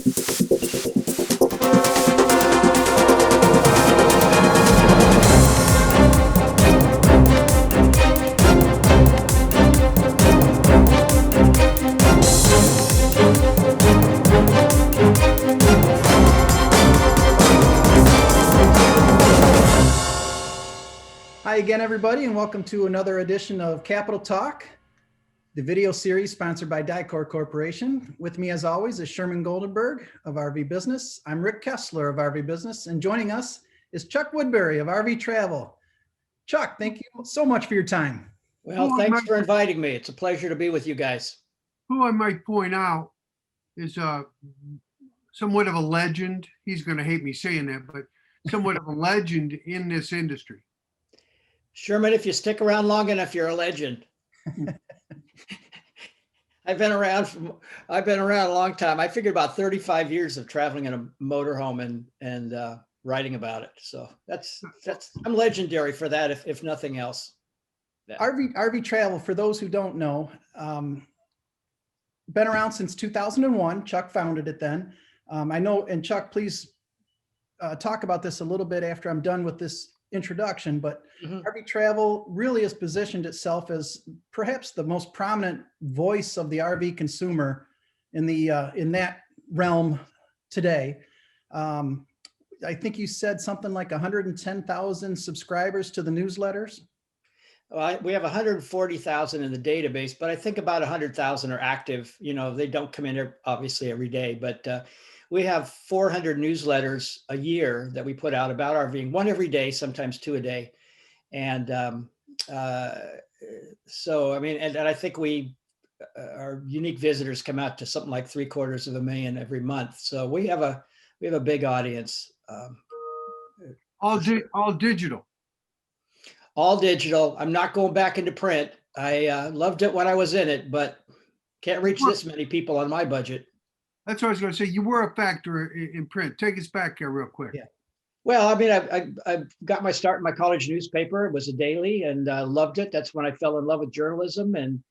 Hi again, everybody, and welcome to another edition of Capital Talk, the video series sponsored by Dicor Corporation. With me, as always, is Sherman Goldenberg of RVBusiness. I'm Rick Kessler of RVBusiness, and joining us is Chuck Woodbury of RV Travel. Chuck, thank you so much for your time. Well, thanks for inviting me. It's a pleasure to be with you guys. Who I might point out is somewhat of a legend. He's going to hate me saying that, but somewhat of a legend in this industry. Sherman, if you stick around long enough, you're a legend. I've been around a long time. I figured about 35 years of traveling in a motorhome and writing about it. So I'm legendary for that, if nothing else. Yeah. RV Travel, for those who don't know, been around since 2001. Chuck founded it then. I know, and Chuck, please talk about this a little bit after I'm done with this introduction, but RV Travel really has positioned itself as perhaps the most prominent voice of the RV consumer in that realm today. I think you said something like 110,000 subscribers to the newsletters. We have 140,000 in the database, but I think about 100,000 are active. You know, they don't come in obviously every day, but we have 400 newsletters a year that we put out about RVing, one every day, sometimes two a day. And so, I mean, and I think our unique visitors come out to something like 750,000 every month. So we have a big audience. All digital. All digital. I'm not going back into print. I loved it when I was in it, but can't reach this many people on my budget. That's what I was going to say. You were a factor in print. Take us back here real quick. Yeah. Well, I mean, I got my start in my college newspaper. It was a daily, and loved it. That's when I fell in love with journalism, and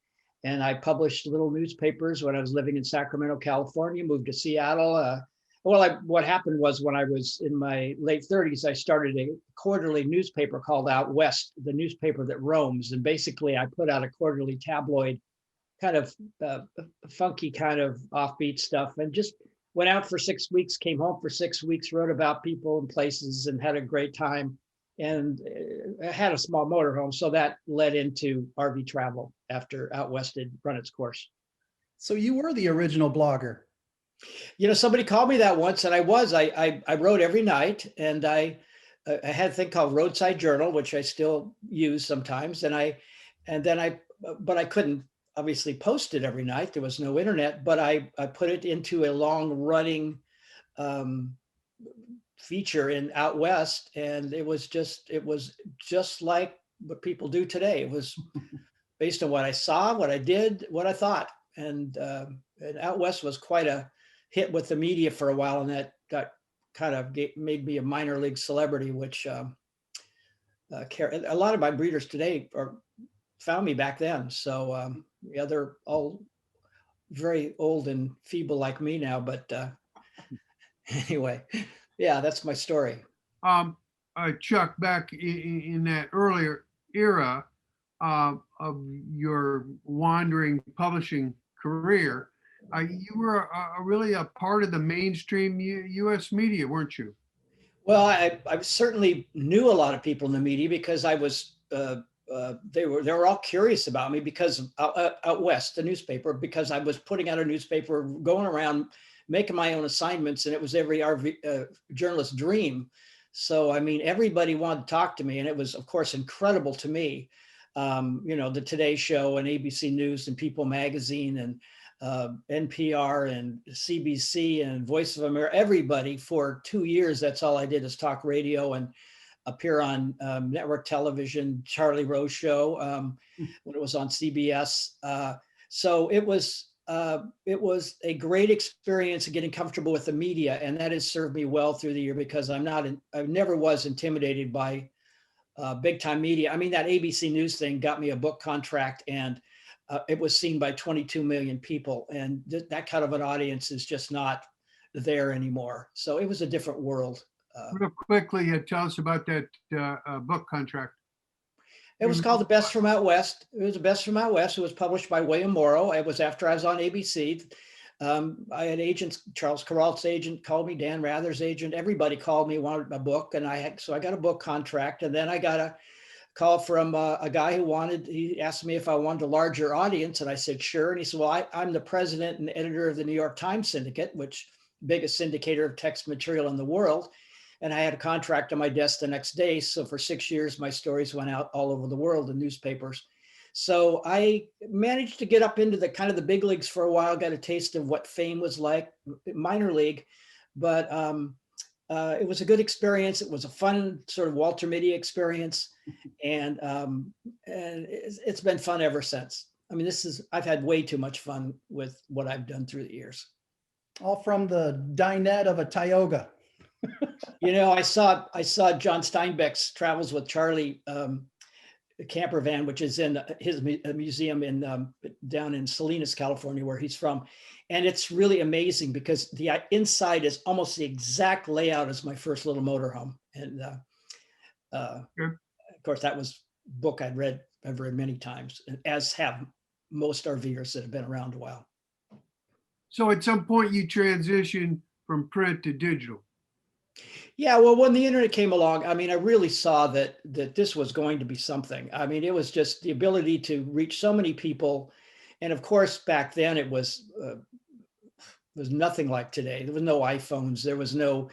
I published little newspapers when I was living in Sacramento, California. Moved to Seattle. What happened was when I was in my late 30s, I started a quarterly newspaper called Out West, the newspaper that roams, and basically I put out a quarterly tabloid, kind of funky, kind of offbeat stuff, and just went out for 6 weeks, came home for 6 weeks, wrote about people and places, and had a great time. And I had a small motorhome, so that led into RV Travel after Out West had run its course. So you were the original blogger. You know, somebody called me that once, and I wrote every night, and I had a thing called Roadside Journal, which I still use sometimes, but I couldn't obviously post it every night. There was no internet, but I put it into a long running feature in Out West, and it was just like what people do today. It was based on what I saw, what I did, what I thought, and Out West was quite a hit with the media for a while, and that got kind of made me a minor league celebrity, which a lot of my breeders today found me back then. So yeah, they're all very old and feeble like me now, but anyway, yeah, that's my story. Chuck, back in that earlier era of your wandering publishing career, you were really a part of the mainstream U.S. media, weren't you? Well, I certainly knew a lot of people in the media because I was they were all curious about me because of Out West, the newspaper, because I was putting out a newspaper, going around making my own assignments, and it was every RV journalist's dream. So, I mean, everybody wanted to talk to me, and it was, of course, incredible to me. You know, the Today Show and ABC News and People Magazine and NPR and CBC and Voice of America, everybody for 2 years. That's all I did is talk radio and appear on network television, Charlie Rose Show, when it was on CBS. So it was a great experience of getting comfortable with the media, and that has served me well through the year because I never was intimidated by big time media. I mean, that ABC News thing got me a book contract, and it was seen by 22 million people, and that kind of an audience is just not there anymore. So it was a different world. Real quickly, tell us about that book contract. It was called The Best from Out West. It was The Best from Out West. It was published by William Morrow. It was after I was on ABC. I had agents, Charles Kuralt's agent called me, Dan Rather's agent. Everybody called me, wanted a book. And so I got a book contract. And then I got a call from a guy he asked me if I wanted a larger audience. And I said, sure. And he said, well, I'm the president and editor of the New York Times Syndicate, which biggest syndicator of text material in the world. And I had a contract on my desk the next day. So for 6 years, my stories went out all over the world in newspapers. So I managed to get up into the kind of the big leagues for a while, got a taste of what fame was like, minor league, but it was a good experience. It was a fun sort of Walter Mitty experience. And it's been fun ever since. I mean, I've had way too much fun with what I've done through the years. All from the dinette of a Tioga. I saw John Steinbeck's Travels with Charlie camper van, which is in his museum down in Salinas, California, where he's from. And it's really amazing because the inside is almost the exact layout as my first little motorhome. And of course, that was a book I've read many times, as have most RVers that have been around a while. So at some point you transitioned from print to digital. Yeah, well, when the internet came along, I mean, I really saw that this was going to be something. I mean, it was just the ability to reach so many people. And of course, back then it was nothing like today. There was no iPhones. There was no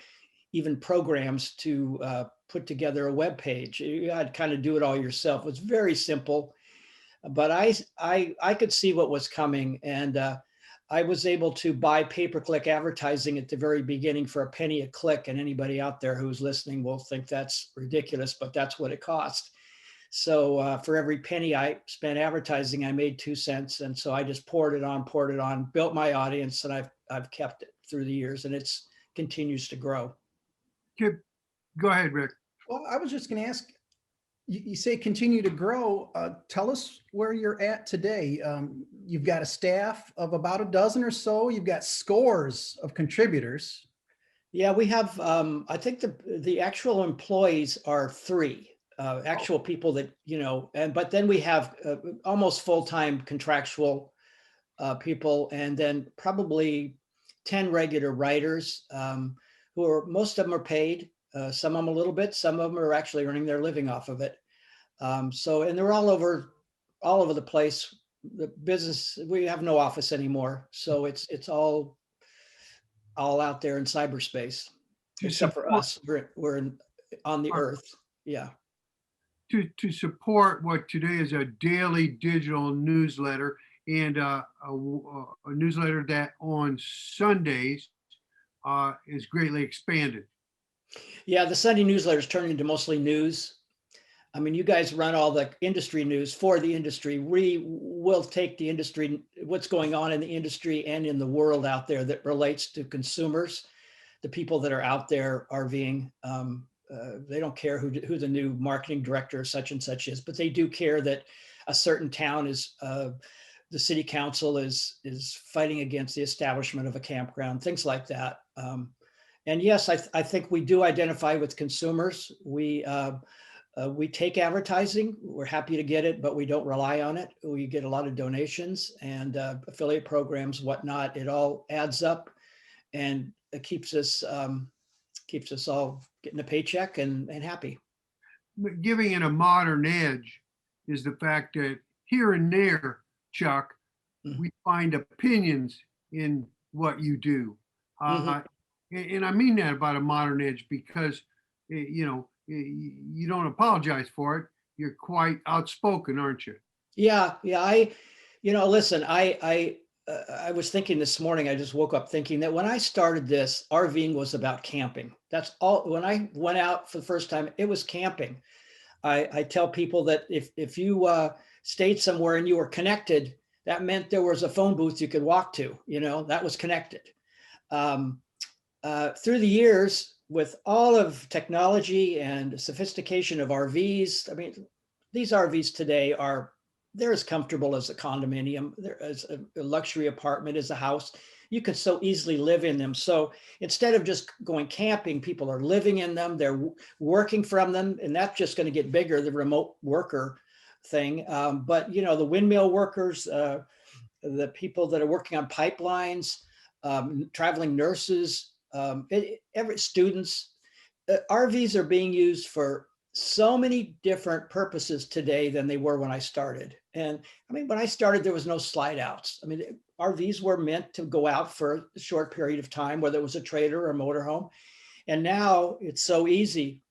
even programs to put together a web page. You had to kind of do it all yourself. It was very simple, but I could see what was coming. And I was able to buy pay-per-click advertising at the very beginning for a penny a click. And anybody out there who's listening will think that's ridiculous, but that's what it cost. So for every penny I spent advertising, I made 2 cents. And so I just poured it on, built my audience, and I've kept it through the years, and it's continues to grow. Go ahead, Rick. Well, I was just going to ask, you say continue to grow. Tell us where you're at today. You've got a staff of about a dozen or so. You've got scores of contributors. Yeah, we have, I think the actual employees are 3 actual people that, but then we have almost full-time contractual people, and then probably 10 regular writers most of them are paid. Some of them a little bit, some of them are actually earning their living off of it. And they're all over the place. The business, we have no office anymore. So it's all out there in cyberspace, except for us. We're on the earth. Yeah. To support what today is a daily digital newsletter and a newsletter that on Sundays is greatly expanded. Yeah, the Sunday newsletter is turning into mostly news. I mean, you guys run all the industry news for the industry. We will take the industry, what's going on in the industry and in the world out there that relates to consumers, the people that are out there RVing. They don't care who the new marketing director such and such is, but they do care that a certain town is, the city council is fighting against the establishment of a campground, things like that. And yes, I think we do identify with consumers. We take advertising. We're happy to get it, but we don't rely on it. We get a lot of donations and affiliate programs, whatnot. It all adds up, and it keeps us all getting a paycheck and happy. But giving it a modern edge is the fact that here and there, Chuck, we find opinions in what you do. And I mean that about a modern edge because, you don't apologize for it. You're quite outspoken, aren't you? Yeah. Listen, I was thinking this morning, I just woke up thinking that when I started this, RVing was about camping. That's all. When I went out for the first time, it was camping. I tell people that if you stayed somewhere and you were connected, that meant there was a phone booth you could walk to, that was connected. Through the years, with all of technology and sophistication of RVs, I mean, these RVs today they're as comfortable as a condominium, they're as a luxury apartment, as a house. you could so easily live in them. So instead of just going camping, people are living in them, they're working from them, and that's just going to get bigger, the remote worker thing. But the windmill workers, the people that are working on pipelines, traveling nurses, every students, RVs are being used for so many different purposes today than they were when I started. And I mean, when I started, there was no slide outs. I mean, RVs were meant to go out for a short period of time, whether it was a trailer or a motorhome. And now it's so easy.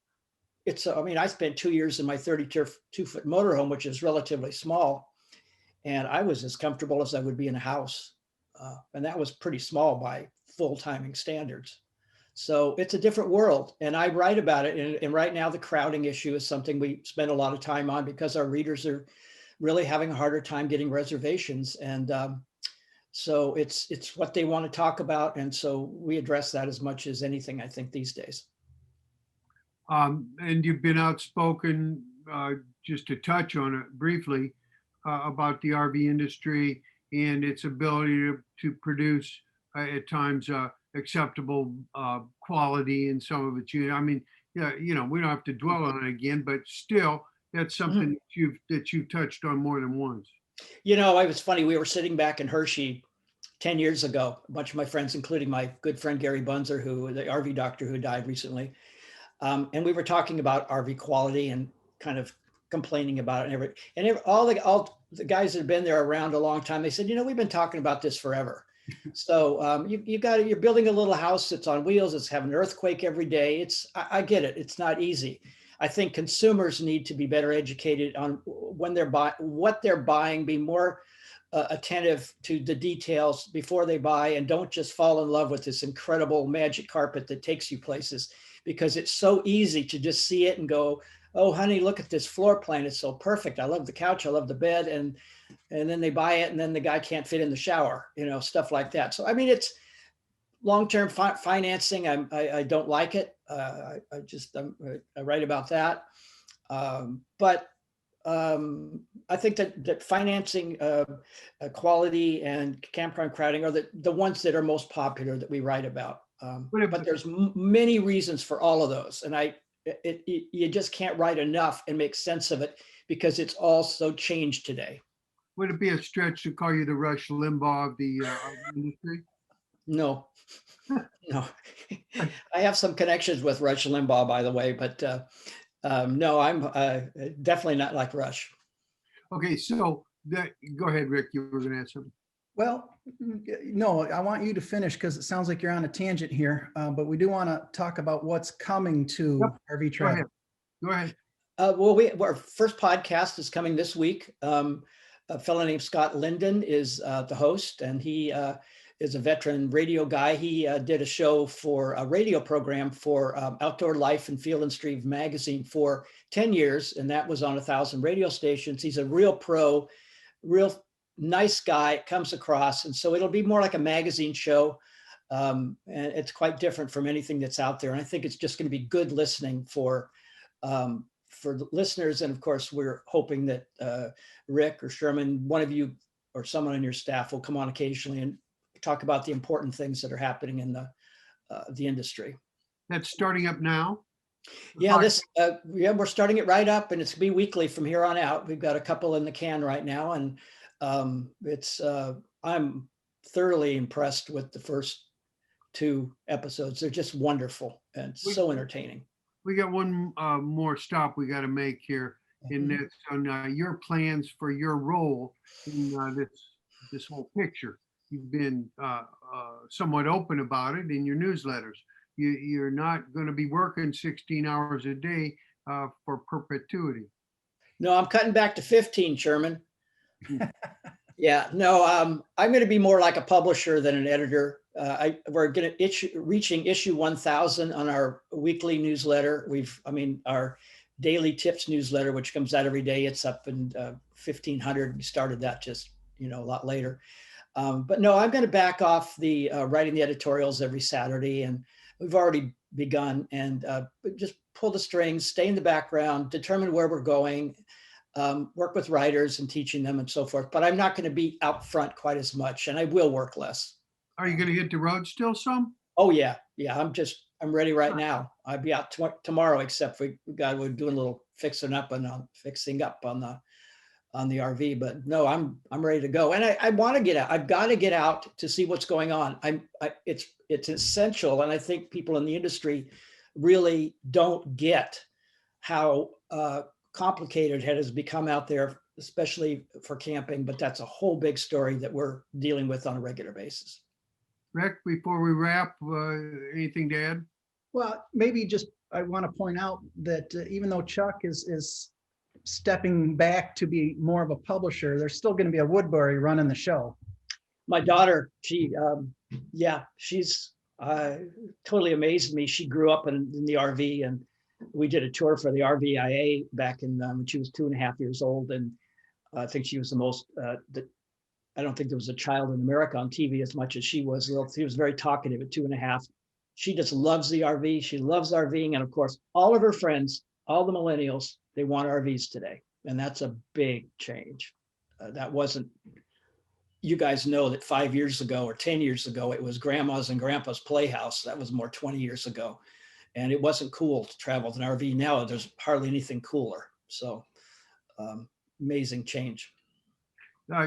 I mean, I spent 2 years in my 32-foot motorhome, which is relatively small. And I was as comfortable as I would be in a house. And that was pretty small by full timing standards. So it's a different world. And I write about it. And right now, the crowding issue is something we spend a lot of time on because our readers are really having a harder time getting reservations. And so it's what they want to talk about. And so we address that as much as anything, I think, these days. And you've been outspoken, just to touch on it briefly, about the RV industry and its ability to produce at times acceptable quality in some of its units. I mean, yeah, we don't have to dwell on it again, but still, that's something that you've touched on more than once. It was funny. We were sitting back in Hershey 10 years ago, a bunch of my friends, including my good friend Gary Bunzer, the RV doctor who died recently. And we were talking about RV quality and kind of complaining about it. And all the guys that have been there around a long time, they said, we've been talking about this forever. So you're building a little house that's on wheels. It's having an earthquake every day. I get it. It's not easy. I think consumers need to be better educated on what they're buying, be more attentive to the details before they buy, and don't just fall in love with this incredible magic carpet that takes you places, because it's so easy to just see it and go, oh, honey, look at this floor plan. It's so perfect. I love the couch. I love the bed. And then they buy it and then the guy can't fit in the shower, stuff like that. So, I mean, it's long-term financing. I don't like it. I write about that. But I think that financing quality and campground crowding are the ones that are most popular that we write about. But there's many reasons for all of those. And you just can't write enough and make sense of it because it's all so changed today. Would it be a stretch to call you the Rush Limbaugh of the industry? No, no. I have some connections with Rush Limbaugh, by the way, but no, I'm definitely not like Rush. Okay, so go ahead, Rick. You were going to add something. Well, no, I want you to finish because it sounds like you're on a tangent here, but we do want to talk about what's coming to RV travel. Go ahead. Well, our first podcast is coming this week. A fellow named Scott Linden is the host, and he is a veteran radio guy. He did a show for a radio program for Outdoor Life and Field and Stream magazine for 10 years, and that was on 1,000 radio stations. He's a real pro, real nice guy, comes across, and so it'll be more like a magazine show, and it's quite different from anything that's out there. And I think it's just going to be good listening for the listeners. And of course, we're hoping that Rick or Sherman, one of you or someone on your staff, will come on occasionally and talk about the important things that are happening in the industry. That's starting up now. Yeah, we're starting it right up, and it's gonna be weekly from here on out. We've got a couple in the can right now, and I'm thoroughly impressed with the first 2 episodes. They're just wonderful and so entertaining. We got one more stop we got to make here, and that's on your plans for your role in this whole picture. You've been somewhat open about it in your newsletters. You're not going to be working 16 hours a day for perpetuity. No, I'm cutting back to 15, Sherman. Yeah, no, I'm going to be more like a publisher than an editor. We're going to reaching issue 1,000 on our weekly newsletter. Our daily tips newsletter, which comes out every day. It's up in 1,500. We started that just a lot later. But no, I'm going to back off the writing the editorials every Saturday, and we've already begun. And just pull the strings, stay in the background, determine where we're going. Work with writers and teaching them and so forth, but I'm not going to be out front quite as much, and I will work less. Are you gonna hit the road still some? Oh, yeah. Yeah. I'm ready right now. I'll be out tomorrow, except we're doing a little fixing up on the RV, but no, I'm ready to go. And I want to get out. I've got to get out to see what's going on. It's essential. And I think people in the industry really don't get how complicated it has become out there, especially for camping, but that's a whole big story that we're dealing with on a regular basis. Rick, before we wrap, anything to add? Well, maybe just, I want to point out that even though Chuck is stepping back to be more of a publisher, there's still going to be a Woodbury running the show. My daughter, she's totally amazed me. She grew up in the RV, and we did a tour for the RVIA back in when she was 2.5 years old. And I think she was the most, I don't think there was a child in America on TV as much as she was. She was very talkative at 2.5. She just loves the RV. She loves RVing. And of course, all of her friends, all the millennials, they want RVs today. And that's a big change. That wasn't, you guys know that 5 years ago or 10 years ago, it was grandma's and grandpa's playhouse. That was more 20 years ago. And it wasn't cool to travel with an RV. Now there's hardly anything cooler. So amazing change.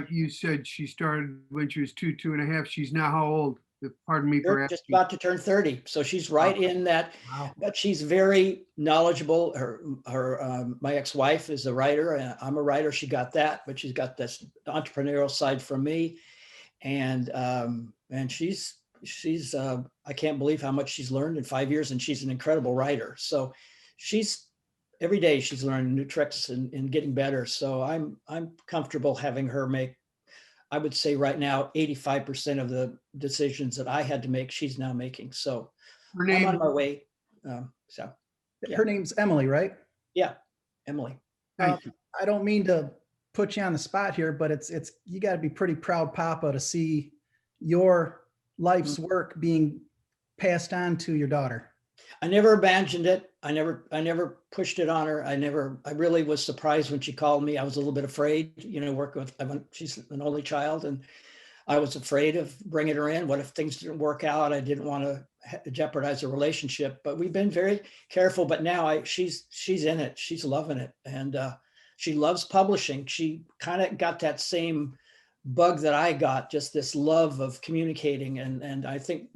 You said she started when she was 2.5. She's now how old? Pardon me for They're asking. just about to turn 30. So she's right in that, Wow. but she's very knowledgeable. My ex-wife is a writer, and I'm a writer. She got that, but she's got this entrepreneurial side from me. And she's I can't believe how much she's learned in 5 years, and she's an incredible writer. So every day she's learning new tricks and getting better. So I'm comfortable having her make, I would say right now, 85% of the decisions that I had to make, she's now making. So Her I'm on name, my way. Her name's Emily, right? Yeah, Emily. thank you. I don't mean to put you on the spot here, but it's you got to be pretty proud, Papa, to see your life's work being passed on to your daughter. I never abandoned it. I never pushed it on her. I really was surprised when she called me. I was a little bit afraid, working with, she's an only child, and I was afraid of bringing her in. What if things didn't work out? I didn't want to jeopardize the relationship, but we've been very careful. But now she's in it. She's loving it. And she loves publishing. She kind of got that same bug that I got, just this love of communicating. And I think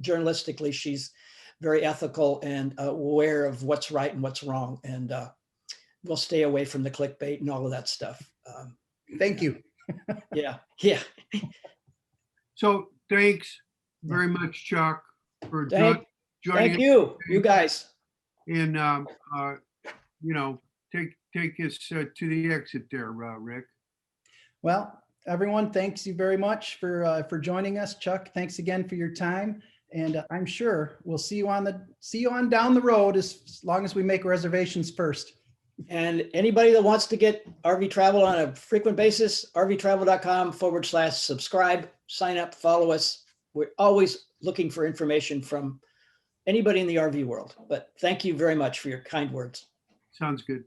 journalistically, she's very ethical and aware of what's right and what's wrong. And we'll stay away from the clickbait and all of that stuff. Thank you. Yeah. So thanks very much, Chuck, for Thank joining us. you guys. And, take us to the exit there, Rick. Well, everyone, thanks you very much for joining us. Chuck, thanks again for your time. And I'm sure we'll see you on down the road as long as we make reservations first. And anybody that wants to get RV travel on a frequent basis, rvtravel.com/subscribe, sign up, follow us. We're always looking for information from anybody in the RV world. But thank you very much for your kind words. Sounds good.